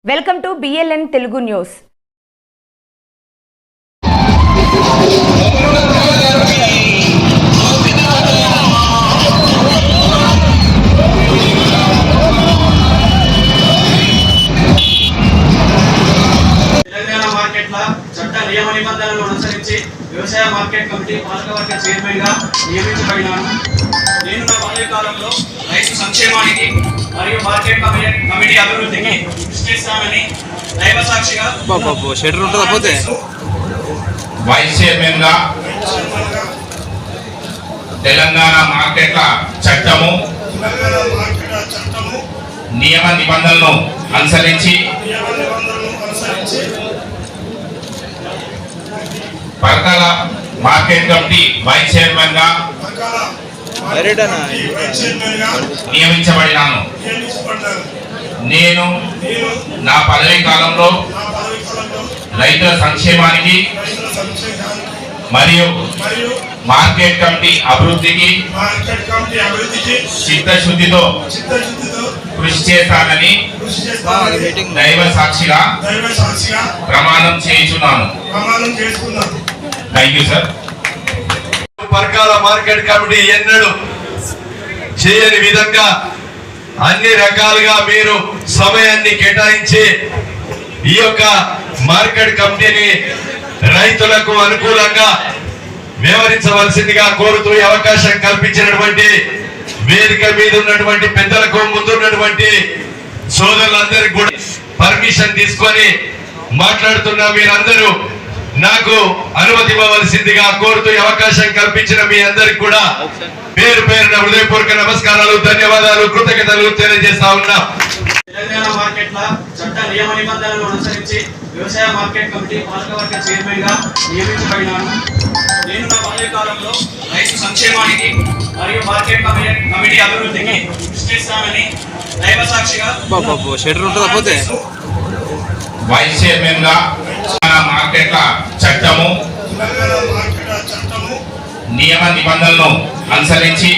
Welcome to BLN Telugu news. Telangana మార్కెట్ల చట్ట నియమ నిబంధనలను అనుసరించి వ్యవసాయ మార్కెట్ కమిటీ పాలకవర్గ చైర్మన్ గా నియమించబడినాను. నేను నా పదవి కాలంలో రైతు సంక్షేమానికి మరియు మార్కెట్ కమిటీ అభివృద్ధికి కృషి చేస్తానని దైవ సాక్షిగా వైస్ చైర్మన్ గా తెలంగాణ మార్కెట్ల చట్టము నియమ నిబంధనలను అనుసరించి Parakala market committee vice chairman గా నియమించబడినాను. నేను నా పదవి కాలంలో రైతుల సంక్షేమానికి మరియు మార్కెట్ కమిటీ అభివృద్ధికి చిత్తశుద్ధితో కృషి చేస్తానని దైవ సాక్షిగా ప్రమాణం చేయించున్నాను. Thank you sir. Parakala market committee ఎన్నడూ చేయని విధంగా అన్ని రకాలుగా మీరు సమయాన్ని కేటాయించి ఈ యొక్క మార్కెట్ కమిటీని రైతులకు అనుకూలంగా వ్యవహరించవలసిందిగా కోరుతూ ఈ అవకాశం కల్పించినటువంటి వేదిక మీద ఉన్నటువంటి పెద్దలకు ముందున్నటువంటి సోదరులందరికీ కూడా పర్మిషన్ తీసుకొని మాట్లాడుతున్న మీరందరూ నాకు అనుమతి ఇవ్వవలసిందిగా కోరుతూ ఈ అవకాశం కల్పించిన మీ అందరికి కూడా పేరు పేరున హృదయపూర్వక నమస్కారాలు, ధన్యవాదాలు, కృతజ్ఞతలు తెలియజేస్తా ఉన్నా. తెలంగాణ మార్కెట్ల చట్ట నియమ నిబంధనలను అనుసరించి వ్యవసాయ మార్కెట్ కమిటీ పాలకవర్గ చైర్మన్ గా నియమించబడినాను. నేను నా పదవి కాలంలో రైతు సంక్షేమానికి మరియు మార్కెట్ కమిటీ అభివృద్ధికి కృషి చేస్తానని దైవ సాక్షిగా వైస్ చైర్మన్ గా మార్కెట్ల చట్టము నియమ నిబంధనలను అనుసరించి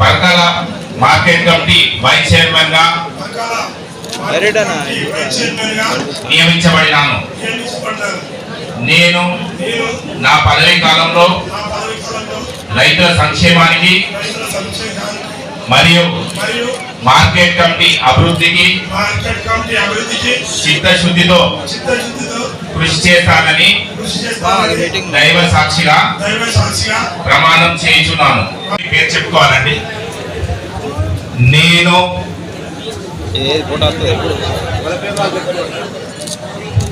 Parakala market committee vice chairman గా నియమించబడినాను. నేను నా పదవి కాలంలో రైతుల సంక్షేమానికి మరియు మార్కెట్ కమిటీ అభివృద్ధికి చిత్తశుద్ధితో కృషి చేస్తానని దైవ సాక్షిగా ప్రమాణం చేయించున్నాను. పేరు చెప్పుకోవాలండి. నేను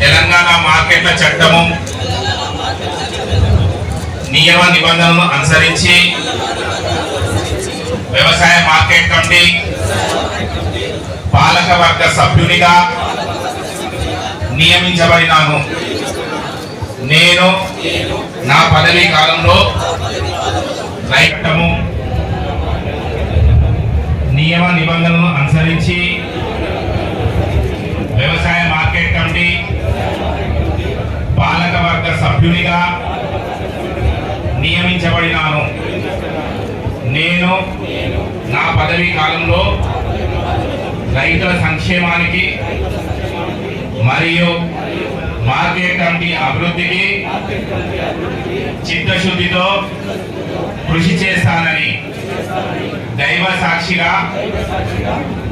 తెలంగాణ మార్కెట్ల చట్టము నియమ నిబంధనలను అనుసరించి వ్యవసాయ మార్కెట్ కమిటీ పాలకవర్గ సభ్యునిగా నియమించబడినాను. నేను నా పదవీ కాలంలో రైతము నియమ నిబంధనలను అనుసరించి వ్యవసాయ మార్కెట్ కమిటీ పాలకవర్గ సభ్యునిగా నియమించబడినాను. నేను నా పదవీ కాలంలో రైతుల సంక్షేమానికి మరియు మార్కెట్ కమిటీ అభివృద్ధికి చిత్తశుద్ధితో కృషి చేస్తానని దైవ సాక్షిగా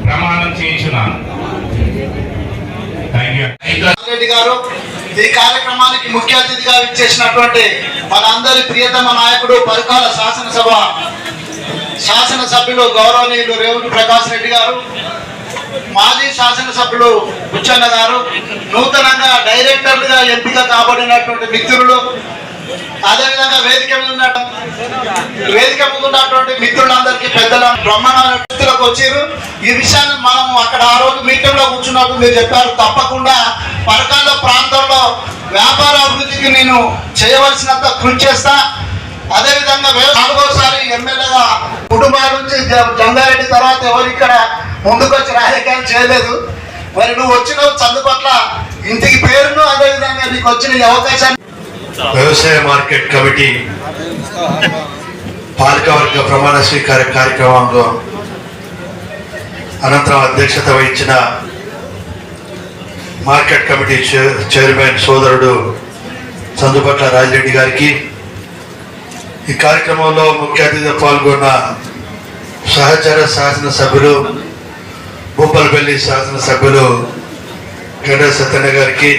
ప్రమాణం చేయించున్నాను. రెడ్డి గారు ఈ కార్యక్రమానికి ముఖ్య అతిథిగా విచ్చేసినటువంటి మనందరి ప్రియతమ నాయకుడు పరకాల శాసనసభ్యులు గౌరవనీయులు రేవుటి ప్రకాష్ రెడ్డి గారు, మాజీ శాసనసభ్యులు బుచ్చన్న గారు, నూతనంగా డైరెక్టర్లుగా ఎంపిక కాబడినటువంటి మిత్రులు, అదేవిధంగా వేదిక మీద ఉన్నటువంటి మిత్రులందరికీ పెద్దల బ్రహ్మాండకు వచ్చారు. ఈ విషయాన్ని మనం అక్కడ ఆ రోజు మీటింగ్ లో కూర్చున్నప్పుడు మీరు చెప్పారు, తప్పకుండా పరకాల ప్రాంతంలో వ్యాపార అభివృద్ధికి నేను చేయవలసినంత కృషి చేస్తా. అదేవిధంగా 4వసారి ఎమ్మెల్యేగా కుటుంబాల నుంచి జంగారెడ్డి తర్వాత ఎవరు ఇక్కడ ముందుకు వచ్చి రాజకీయాలు చేయలేదు. మరి నువ్వు వచ్చిన చందు పట్ల ఇంటికి పేరును అదేవిధంగా నీకు వచ్చిన ఈ అవకాశాన్ని వ్యవసాయ మార్కెట్ కమిటీ పాలకవర్గ ప్రమాణ స్వీకార కార్యక్రమంలో అనంతరం అధ్యక్షత వహించిన మార్కెట్ కమిటీ చైర్మన్ సోదరుడు చందుపట్ల రాజిరెడ్డి గారికి, ఈ కార్యక్రమంలో ముఖ్య అతిథిగా పాల్గొన్న సహచర శాసనసభ్యులు భూపాలపల్లి శాసనసభ్యులు గడ్డ సత్యన్న గారికి,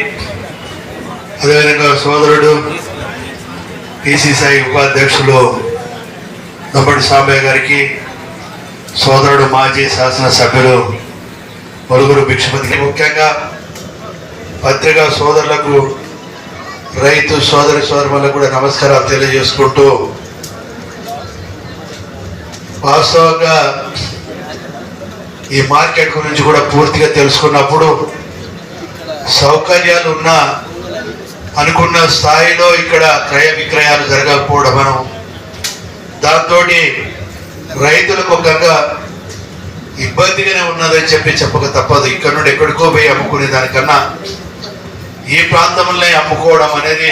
అదేవిధంగా సోదరుడు పిసిసిఐ ఉపాధ్యక్షులు దంపటి సాంబయ్య గారికి, సోదరుడు మాజీ శాసనసభ్యులు మలుగురు భిక్షపతికి, ముఖ్యంగా పత్రికా సోదరులకు, రైతు సోదరులకు కూడా నమస్కారాలు తెలియజేసుకుంటూ, వాస్తవంగా ఈ మార్కెట్ గురించి కూడా పూర్తిగా తెలుసుకున్నప్పుడు సౌకర్యాలు ఉన్న అనుకున్న స్థాయిలో ఇక్కడ క్రయ విక్రయాలు జరగకపోవడం, మనం దాంతో రైతులకు ఒక ఇబ్బందిగానే ఉన్నదని చెప్పక తప్పదు. ఇక్కడ నుండి ఎక్కడికో పోయి అమ్ముకునే దానికన్నా ఈ ప్రాంతంలో అమ్ముకోవడం అనేది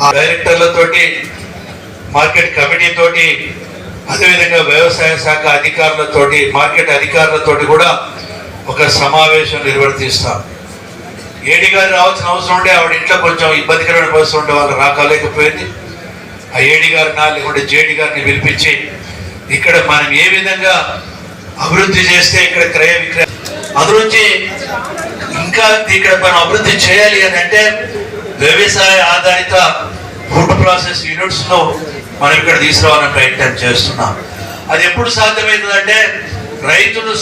ఆ డైరెక్టర్లతోటి, మార్కెట్ కమిటీ తోటి, అదేవిధంగా వ్యవసాయ శాఖ అధికారులతోటి, మార్కెట్ అధికారులతోటి కూడా ఒక సమావేశం నిర్వర్తిస్తాం. ఏడీ గారు రావాల్సిన అవసరం ఉండే, ఆవిడ ఇంట్లో కొంచెం ఇబ్బందికరమైన పరిస్థితి ఉండే, వాళ్ళు రాకలేకపోయింది. ఆ ఏడీ గారిని లేకుంటే జేడీ గారిని పిలిపించి ఇక్కడ మనం ఏ విధంగా అభివృద్ధి చేస్తే ఇక్కడ క్రయ విక్రయ అందులోంచి ఇంకా ఇక్కడ మనం అభివృద్ధి చేయాలి అని అంటే వ్యవసాయ ఆధారిత ఫుడ్ ప్రాసెస్ యూనిట్స్ లో మనం ఇక్కడ తీసుకురావాలని ప్రయత్నం చేస్తున్నాం. అది ఎప్పుడు సాధ్యమవుతుందంటే రైతులు